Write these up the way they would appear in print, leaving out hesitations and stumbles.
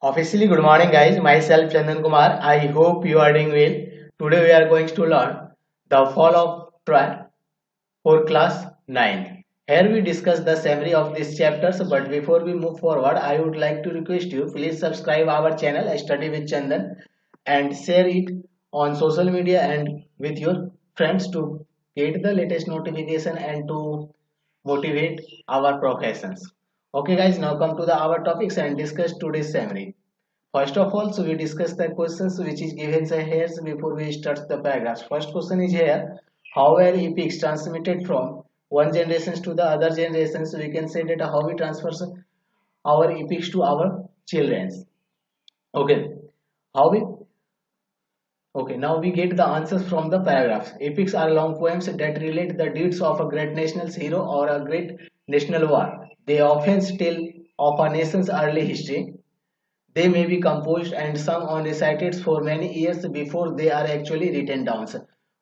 Officially, good morning, guys. Myself, Chandan Kumar. I hope you are doing well. Today, we are going to learn the fall of Troy for class 9. Here, we discuss the summary of these chapters. But before we move forward, I would like to request you please subscribe our channel, Study with Chandan, and share it on social media and with your friends to get the latest notification and to motivate our professions. Okay, guys, now come to the our topics and discuss today's summary. First of all, so we discuss the questions which is given here before we start the paragraphs. First question is here: how were epics transmitted from one generation to the other generation? So we can say that how we transfer our epics to our children. Okay, how we Okay, now we get the answers from the paragraphs. Epics are long poems that relate the deeds of a great national hero or a great national war. They often tell of a nation's early history. They may be composed and sung or recited for many years before they are actually written down.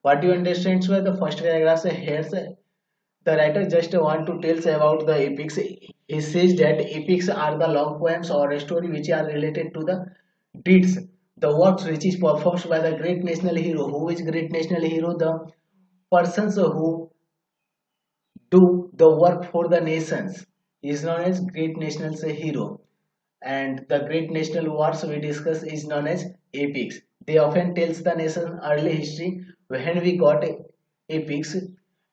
What do you understand? So the first paragraph here, the writer just want to tell about the epics. He says that epics are the long poems or story which are related to the deeds, the works which is performed by the great national hero. Who is great national hero? The persons who do the work for the nations is known as great national hero, and the great national wars we discuss is known as epics. They often tells the nation early history. When we got epics,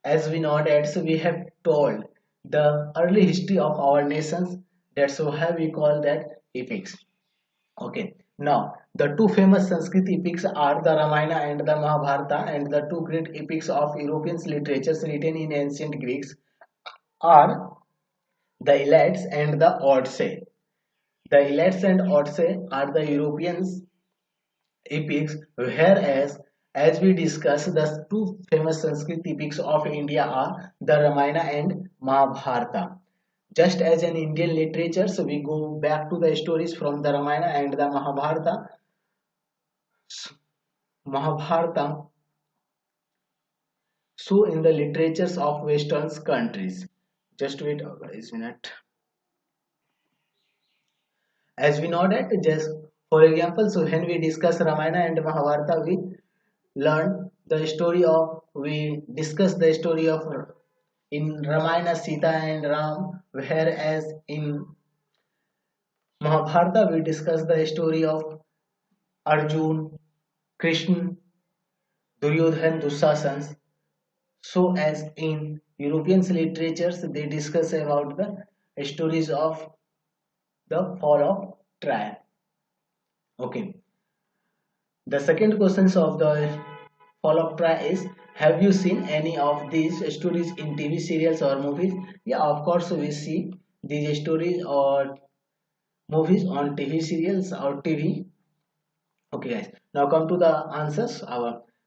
as we know that, so we have told the early history of our nations. That's why we call that epics. Okay. Now, the two famous Sanskrit epics are the Ramayana and the Mahabharata, and the two great epics of European literatures written in ancient Greeks are the Iliads and the Odyssey. The Iliads and Odyssey are the Europeans epics, whereas as we discussed, the two famous Sanskrit epics of India are the Ramayana and Mahabharata. Just as in Indian literature, so we go back to the stories from the Ramayana and the Mahabharata. Mahabharata, so in the literatures of Western countries. Just wait a minute. As we know that, just for example, so when we discuss Ramayana and Mahabharata, we discuss the story of in Ramayana Sita and Ram, whereas in Mahabharata we discuss the story of Arjun, Krishna, Duryodhan, Dussasans. So as in European literatures they discuss about the stories of the fall of Troy. Okay. The second questions of the follow-up try is: have you seen any of these stories in TV serials or movies? Yeah, of course we see these stories or movies on TV serials or TV. Okay, guys. Now come to the answers.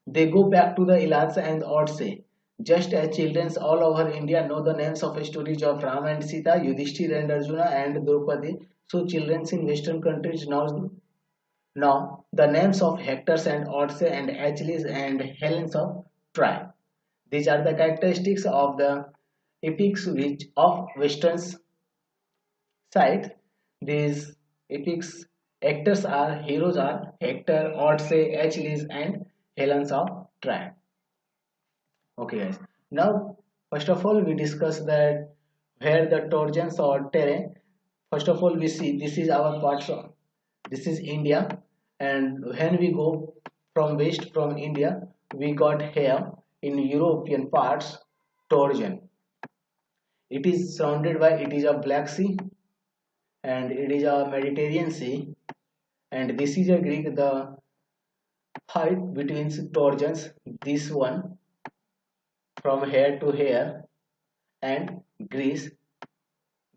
They go back to the Iliads and Odyssey. Just as children all over India know the names of stories of Ram and Sita, Yudhishthir and Arjuna and Draupadi, so children in Western countries know the names of Hectors and Odyssey and Achilles and Helens of Troy. These are the characteristics of the epics which of Western side. These epics actors are heroes are Hector, Odyssey, Achilles and Helens of Troy. Okay guys. Now first of all we discuss that where the Trojans or terrain. First of all we see this is our parts of this is India, and when we go from west from India we got here in European parts Trojan. It is surrounded by it is a Black Sea and it is a Mediterranean Sea, and this is a Greek the fight between Trojans, this one from here to here, and Greece.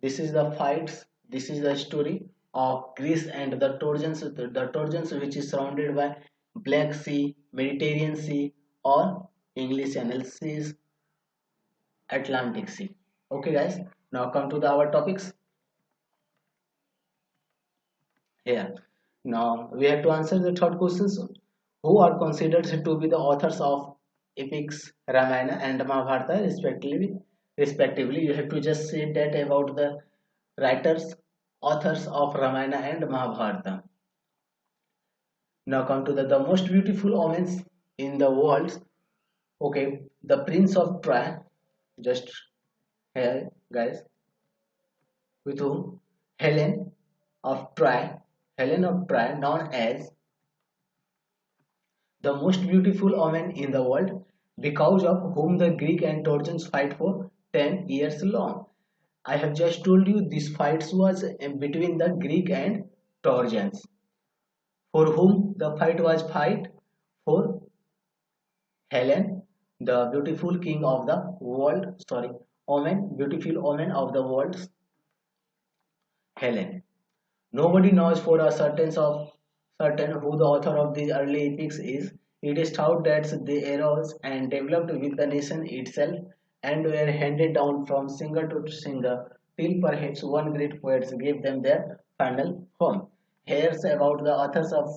This is the fights. This is the story of Greece and the Trojans. The Trojans, which is surrounded by Black Sea, Mediterranean Sea, or English Channel Seas, Atlantic Sea. Okay, guys. Now come to the our topics here. Now we have to answer the third questions. Who are considered to be the authors of epics Ramayana and Mahabharata, respectively? You have to just say that about the writers authors of Ramayana and Mahabharata. Now come to the most beautiful omens in the world. Okay, the Prince of Troy, just here, guys, with whom Helen of Troy, Helen of Troy, known as the most beautiful woman in the world, because of whom the Greek and Trojans fight for 10 years long. I have just told you this fight was between the Greek and Trojans. For whom the fight was fight? For Helen, the beautiful king of the world, sorry, woman, beautiful woman of the world, Helen. Nobody knows for a certain who the author of these early epics is. It is thought that they arose and developed with the nation itself and were handed down from singer to singer till perhaps one great poet gave them their final form. Here's about the authors of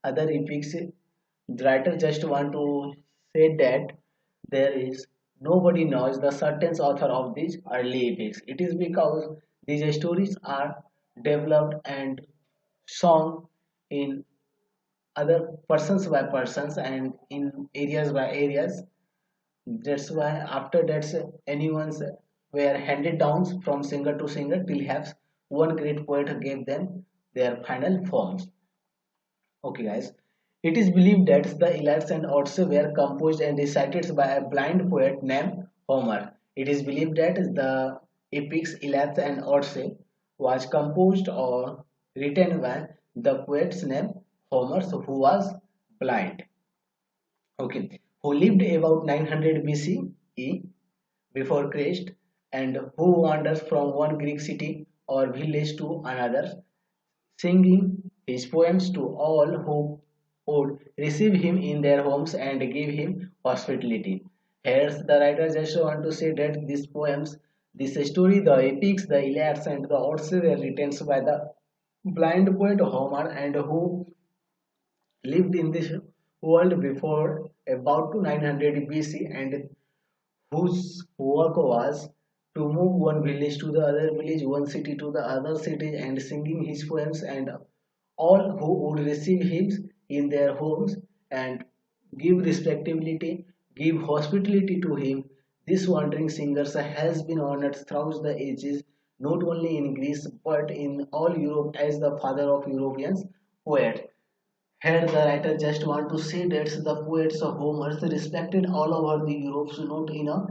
other epics. The writer just want to say that there is nobody knows the certain author of these early epics. It is because these stories are developed and sung in other persons by persons and in areas by areas. That's why after that anyone's were handed down from singer to singer till have one great poet gave them their final forms. Okay, guys. It is believed that the Iliads and Odyssey were composed and recited by a blind poet named Homer. It is believed that the epics Iliads and Odyssey was composed or written by the poet's name Homer, who was blind. Okay, who lived about 900 BCE before Christ, and who wanders from one Greek city or village to another, singing his poems to all who would receive him in their homes and give him hospitality. Here's the writer just want to say that these poems, this story, the epics, the Iliads and the Odyssey were written by the blind poet Homer and who lived in this world before about to 900 BC and whose work was to move one village to the other village, one city to the other city, and singing his poems, and all who would receive him in their homes and give respectability, give hospitality to him. This wandering singer has been honored throughout the ages, not only in Greece but in all Europe as the father of European poet. Here the writer just want to say that the poets of Homer respected all over the Europe, so not in a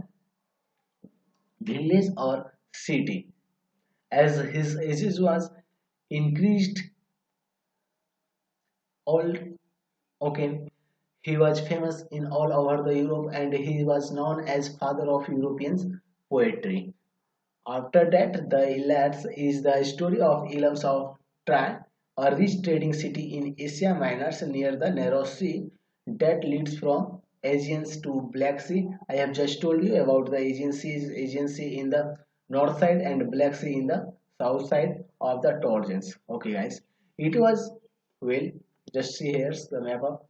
village or city. As his ages was increased, all okay, he was famous in all over the Europe and he was known as father of European poetry. After that, the Iliads is the story of Elam's of Troy, a rich trading city in Asia Minor near the narrow sea that leads from Aegean to Black Sea. I have just told you about the Aegean Sea in the north side and Black Sea in the south side of the Trojans. Okay, guys. It was well. Just see here's the map of.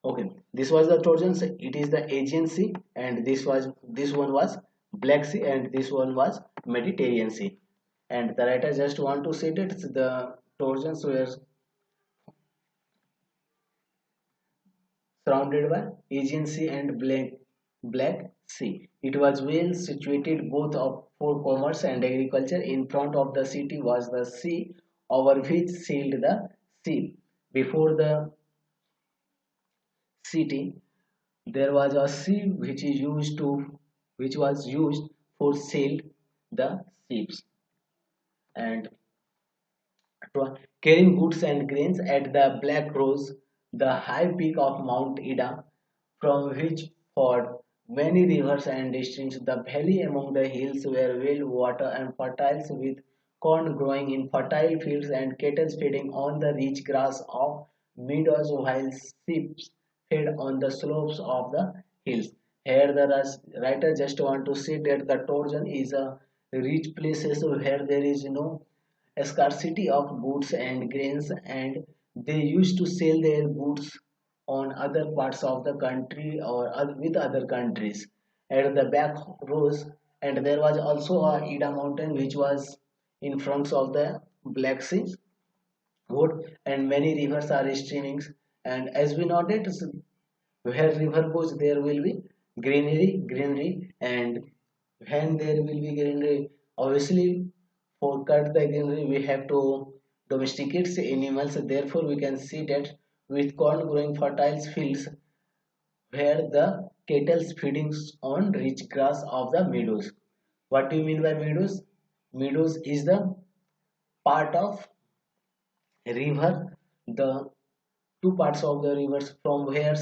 Okay, this was the Trojans. It is the Aegean Sea, and this one was Black Sea, and this one was Mediterranean Sea. And the writer just want to say that the Trojans were surrounded by Aegean Sea and Black Sea. It was well situated both for commerce and agriculture. In front of the city was the sea over which sailed the sea. Before the city, there was a sea which was used for sail the ships and carrying goods and grains at the Black Rose, the high peak of Mount Ida, from which poured many rivers and streams. The valley among the hills were well water and fertile with corn growing in fertile fields and cattle feeding on the rich grass of meadows while sheep fed on the slopes of the hills. Here the writer just want to say that the Trojan is a rich places where there is no scarcity of goods and grains and they used to sell their goods on other parts of the country or with other countries. At the back rose and there was also a Ida mountain which was in front of the Black Sea. Good, and many rivers are streaming. And as we know that where river goes, there will be greenery, and when there will be greenery, obviously for cut the greenery, we have to domesticate the animals. Therefore, we can see that with corn growing fertile fields where the cattle feeding on rich grass of the meadows. What do you mean by meadows? Meadows is the part of river, the two parts of the rivers from where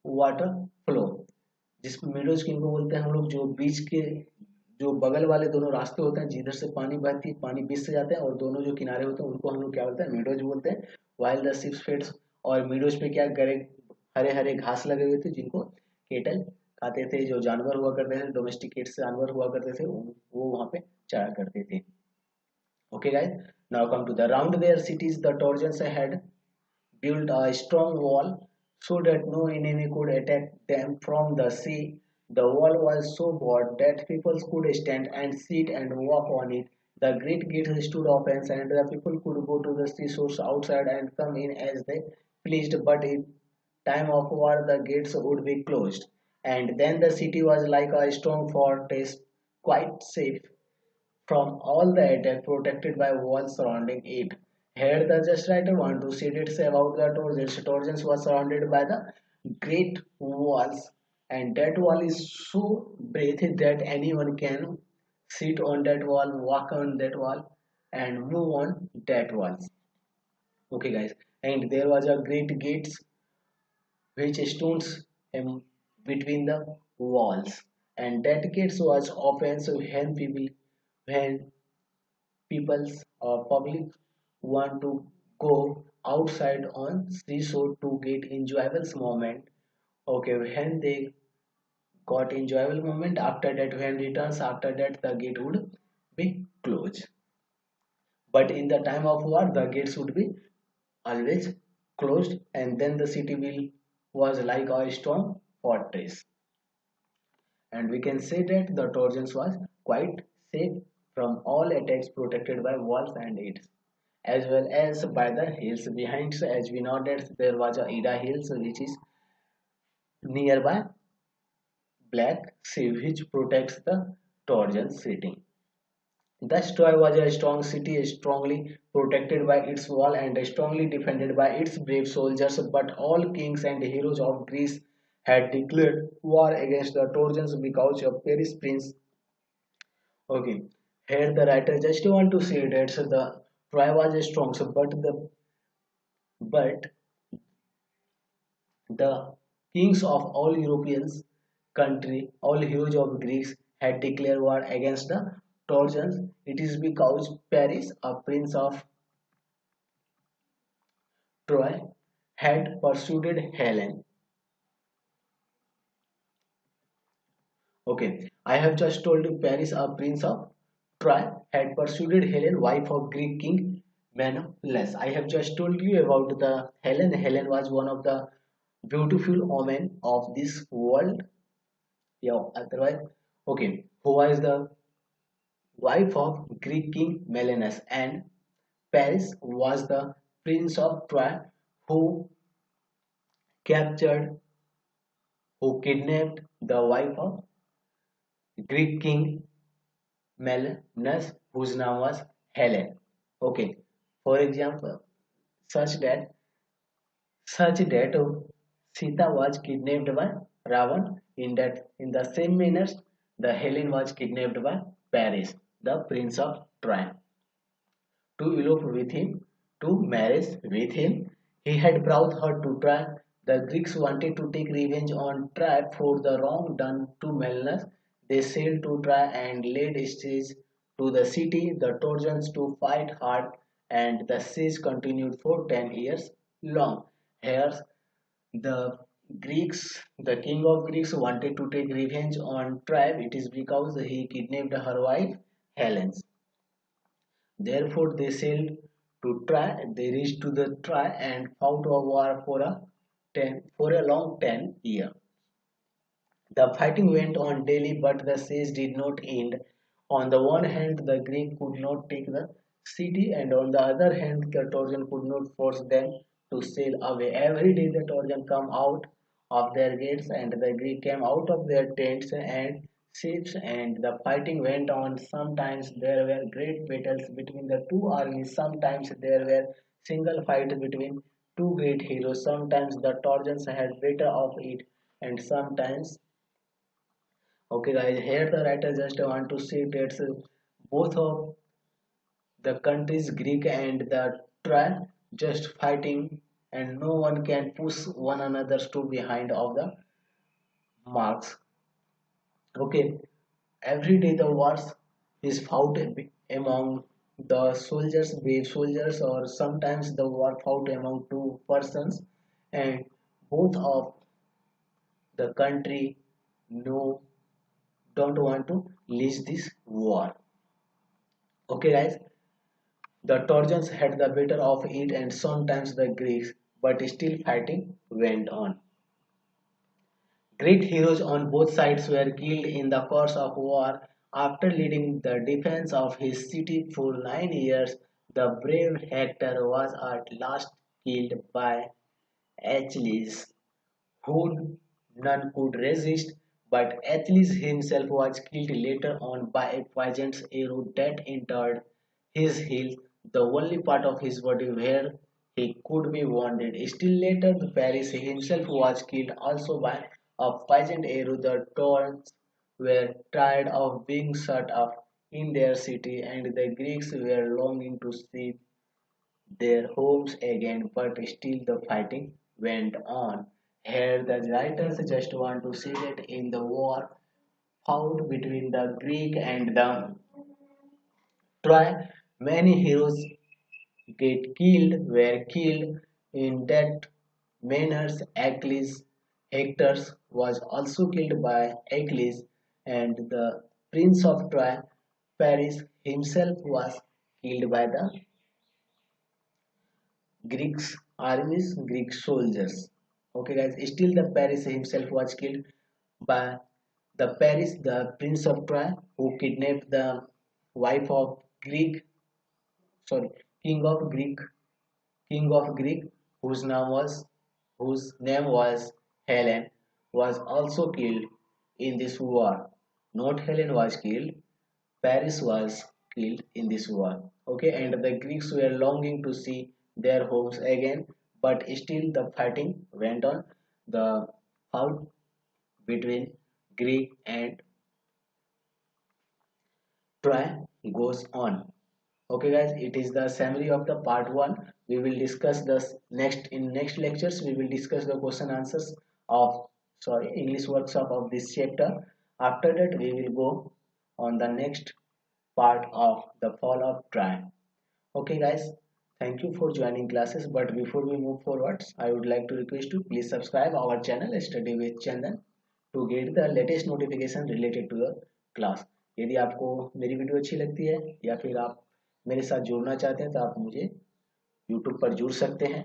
water flow, जिस meadows किनको बोलते हैं हम लोग, जो बीच के जो बगल वाले दोनों रास्ते होते हैं जिधर से पानी बहती पानी बीच से जाते हैं और दोनों जो किनारे होते हैं उनको हम लोग क्या बोलते हैं, meadows बोलते हैं. while the sheep feeds, और meadows पे क्या गरे हरे हरे घास लगे हुए थे जिनको केटल खाते थे, जो जानवर हुआ करते थे डोमेस्टिकेट जानवर हुआ करते थे वो वहां पे चरा करते थे. Okay guys, now come to the round their cities the Trojans had built a strong wall so that no enemy could attack them from the sea. The wall was so broad that people could stand and sit and walk on it. The great gates stood open and the people could go to the seashores outside and come in as they pleased, but in time of war the gates would be closed. And then the city was like a strong fortress, quite safe from all the attack, protected by walls surrounding it. Here the just writer want to say it about the Trojans. Trojans was surrounded by the great walls, and that wall is so breathed that anyone can sit on that wall, walk on that wall, and move on that wall. Okay, guys, and there was a great gates which stood between the walls, and that gates was open so when peoples or public want to go outside on seashore to get enjoyable moment. Okay, when they got enjoyable moment, after that when returns, after that the gate would be closed. But in the time of war the gates would be always closed, and then the city will was like a strong fortress. And we can say that the Trojans was quite safe from all attacks, protected by walls and gates, as well as by the hills behind. As we know that there was a Ida Hills which is nearby Black Sea, which protects the Trojan city. Thus Troy was a strong city, strongly protected by its wall and strongly defended by its brave soldiers. But all kings and heroes of Greece had declared war against the Trojans because of Paris Prince. Okay, here the writer just want to say that the Troy was strong, but the kings of all Europeans country, all heroes of Greeks had declared war against the Trojans. It is because Paris, a prince of Troy, had pursued Helen. Okay, I have just told you Paris, a prince of Troy, had pursued Helen, wife of Greek king Menelaus. I have just told you about the Helen. Helen was one of the beautiful women of this world. Yeah, otherwise, okay, who was the wife of Greek king Menelaus, and Paris was the prince of Troy who captured, who kidnapped the wife of Greek king Menelaus, whose name was Helen. Okay, for example, such that such that Sita was kidnapped by Ravan. In the same manner, the Helen was kidnapped by Paris, the prince of Troy, to elope with him, to marriage with him. He had brought her to Troy. The Greeks wanted to take revenge on Troy for the wrong done to Menelaus. They sailed to Troy and laid siege to the city. The Trojans to fight hard, and the siege continued for 10 years long. Here, the Greeks, the king of Greeks, wanted to take revenge on Troy. It is because he kidnapped her wife Helen. Therefore, they sailed to Troy. They reached to the Troy and fought a war for a long 10 years. The fighting went on daily, but the siege did not end. On the one hand, the Greek could not take the city, and on the other hand, the Trojan could not force them to sail away. Every day, the Trojan come out of their gates, and the Greek came out of their tents and ships, and the fighting went on. Sometimes there were great battles between the two armies. Sometimes there were single fights between two great heroes. Sometimes the Trojans had better of it, and sometimes. Okay, guys, here the writer just want to say that both of the countries, Greek and the Troy, just fighting, and no one can push one another's to behind of the marks. Okay, every day the wars is fought among the soldiers, brave soldiers, or sometimes the war fought among two persons, and both of the country no don't want to lose this war. Okay, guys. The Trojans had the better of it and sometimes the Greeks, but still fighting went on. Great heroes on both sides were killed in the course of war. After leading the defense of his city for 9 years, the brave Hector was at last killed by Achilles, who none could resist, but Achilles himself was killed later on by a poisoned arrow that entered his heel, the only part of his body where he could be wounded. Still later, Paris himself was killed also by a poisoned arrow. The Trojans were tired of being shut up in their city, and the Greeks were longing to see their homes again, but still the fighting went on. Here, the writers just want to say that in the war fought between the Greek and the Troy, many heroes were killed in that manner. Achilles, Hector was also killed by Achilles, and the Prince of Troy, Paris himself was killed by the Greeks armies, Greek soldiers. Okay, guys. Still, the Paris himself was killed by the Paris, the Prince of Troy, who kidnapped the wife of Greek, sorry, King of Greek, King of Greek, whose name was Helen, was also killed in this war. Not Helen was killed, Paris was killed in this war. Okay, and the Greeks were longing to see their homes again, but still the fighting went on. The fight between Greek and Troy goes on. Okay, guys, it is the summary of the part one. We will discuss this next in next lectures. We will discuss the question answers of English workshop of this chapter. After that, we will go on the next part of the fall of Troy. Okay, guys, thank you for joining classes. But before we move forwards, I would like to request you please subscribe our channel Study with Chandan to get the latest notification related to the class. यदि आपको मेरी video अच्छी लगती है या फिर आप मेरे साथ जुड़ना चाहते हैं तो आप मुझे YouTube पर जुड़ सकते हैं।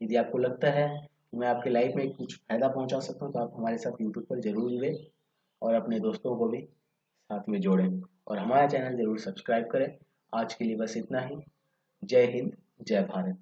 यदि आपको लगता है कि मैं आपके लाइफ में कुछ फायदा पहुंचा सकता हूं तो आप हमारे साथ YouTube पर जरूर जुड़े और अपने दोस्तों को भी साथ में जोड़ें और हमारा चैनल जरूर सब्सक्राइब करें। आज के लिए बस इतना ही। जय हिंद, जय भारत।